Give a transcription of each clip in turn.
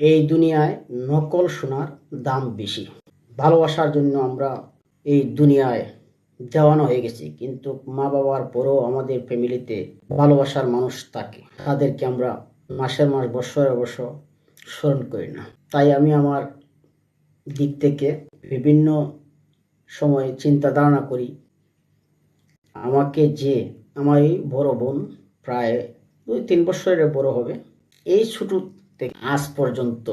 এই দুনিয়ায় নকল সোনার দাম বেশি। ভালোবাসার জন্য আমরা এই দুনিয়ায় দেওয়ানো হয়ে গেছি, কিন্তু মা বাবার পরেও আমাদের ফ্যামিলিতে ভালোবাসার মানুষ থাকে, তাদেরকে আমরা মাসের মাস বছরের বছর স্মরণ করি না। তাই আমি আমার দিক থেকে বিভিন্ন সময় চিন্তা ধারণা করি, আমার এই বড় বোন প্রায় 2-3 বছরের বড় হবে, এই ছোট থেকে আজ পর্যন্ত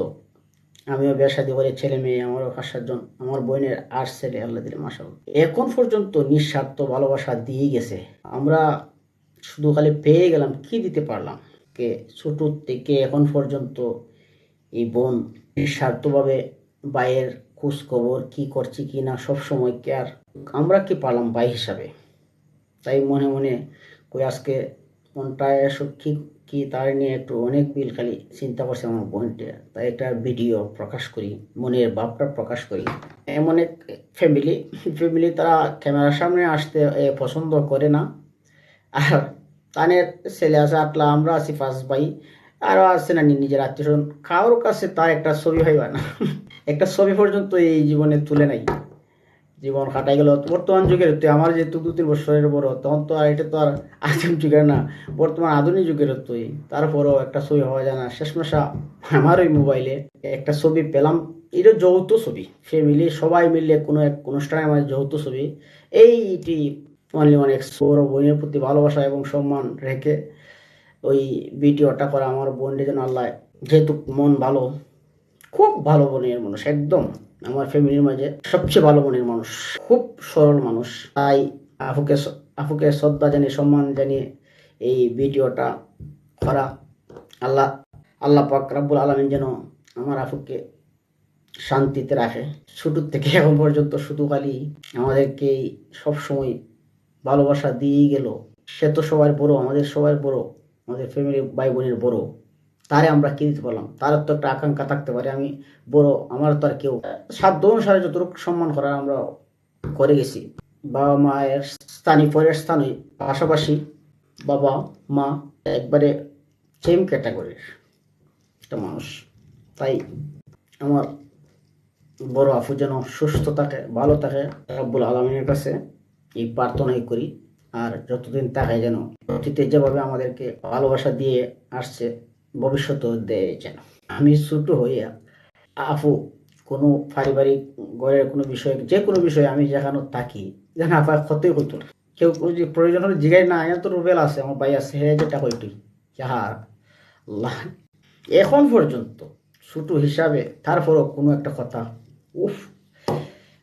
আমিও বিয়ে শাদী করে ছেলে মেয়ে, আমারও 5-7 জন, আমার বোনের 8 ছেলে, আল্লাহ দিলে মাশাআল্লাহ। এখন পর্যন্ত নিঃস্বার্থ ভালোবাসা দিয়ে গেছে। আমরা শুধু খালি পেয়ে গেলাম, কি দিতে পারলাম? কে ছোট থেকে এখন পর্যন্ত এই বোন নিঃস্বার্থভাবে ভাইয়ের খোঁজ খবর, কি করছি কি না সবসময় কেয়ার। আমরা কি পারলাম ভাই হিসাবে? তাই মনে মনে কই আজকে মনটা এসব কি তার নিয়ে একটু অনেক বিল খালি চিন্তা করছে আমার বোনটা। তাই একটা ভিডিও প্রকাশ করি, মনের ভাবটা প্রকাশ করি। এমন এক ফ্যামিলি তারা ক্যামেরার সামনে আসতে পছন্দ করে না। আর তানের ছেলে আছে 8লা, আমরা আছি 5 ভাই, আরও আছে না নিজের আত্মীয় স্বজন, কারোর কাছে তার একটা ছবি হইবা না। একটা ছবি পর্যন্ত এই জীবনে তুলে নাই। জীবন কাটাই গেল বর্তমান যুগের। তুই আমার যেহেতু 2-3 বছরের বড়, তখন তো আর এটা তো আর আদিম যুগের না, বর্তমান আধুনিক যুগের। তুই তারপরও একটা ছবি হওয়া যায় না। শেষমেশা আমার ওই মোবাইলে একটা ছবি পেলাম, এটা যৌথ ছবি, ফ্যামিলি সবাই মিলে কোনো এক অনুষ্ঠানে আমার যৌথ ছবি। এইটি অনলি অনেক বড় বোনের প্রতি ভালোবাসা এবং সম্মান রেখে ওই ভিডিওটা করা। আমার বোনটি যেন আল্লাহ, যেহেতু মন ভালো, খুব ভালো মনের মানুষ, একদম আমার ফ্যামিলির মাঝে সবচেয়ে ভালো মনের মানুষ, খুব সরল মানুষ। তাই আপুকে শ্রদ্ধা জানিয়ে, সম্মান জানিয়ে এই ভিডিওটা করা। আল্লাহ পাক রাব্বুল আলামিন যেন আমার আপুকে শান্তিতে রাখে। ছোট থেকে এখন পর্যন্ত শুধু খালি আমাদেরকে সবসময় ভালোবাসা দিয়েই গেল। সে তো সবার বড়, আমাদের সবার বড়, আমাদের ফ্যামিলি ভাই বোনের বড়। তারে আমরা কি দিতে পারলাম? তার তো একটা আকাঙ্ক্ষা থাকতে পারে, আমি বড়, আমার তো আর কেউ। সাধ্য অনুসারে যতটুকু সম্মান করার আমরা করে গেছি। বাবা মায়ের স্থানীয় পরের স্থানে পাশাপাশি বাবা মা একবারে সেম ক্যাটাগরির একটা মানুষ। তাই আমার বড় আপু যেন সুস্থ থাকে, ভালো থাকে, রব্বুল আলামিনের কাছে এই প্রার্থনাই করি। আর যতদিন তাকায় যেন অতীতে যেভাবে আমাদেরকে ভালোবাসা দিয়ে আসছে, ভবিষ্যতেও দেয় যেন। আমি ছোট হইয়া আপু কোনো পারিবারিক ঘরের কোনো বিষয়, যে কোনো বিষয়ে আমি যেখানে থাকি, যেন আপার ক্ষতি হইতো না। কেউ যদি প্রয়োজন হলে জিগাই না, এত রুবেল আছে, আমার ভাই আছে, হ্যাঁ যেটা হইতই যাহার আল্লাহ এখন পর্যন্ত ছোট হিসাবে। তারপরও কোনো একটা কথা উফ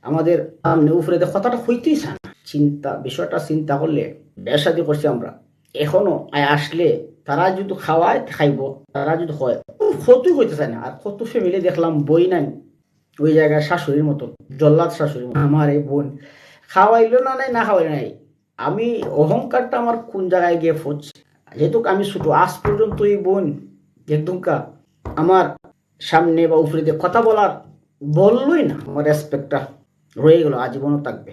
আমাদের সামনে উপরে কথাটা হইতেই চায় না। বিষয়টা চিন্তা করলে বেশাদি করছি আমরা, এখনো আসলে তারা যদি খাওয়ায় খাইব, তারা যদি হয় ক্ষতি হইতে চায় না। আর কত ফ্যামিলি দেখলাম বই নাই, ওই জায়গায় শাশুড়ির মতো, জল্লাদ শাশুড়ির মতো। আমার এই বোন খাওয়াইলো না, নাই না খাওয়াই নাই, আমি অহংকারটা আমার কোন জায়গায় গিয়ে পড়ছে। যেহেতু আমি ছোট, আজ পর্যন্ত এই বোন একদম আমার সামনে বা উপরে দিয়ে কথা বললই না, আমার রেসপেক্টটা রয়ে গেল, আজীবনও থাকবে।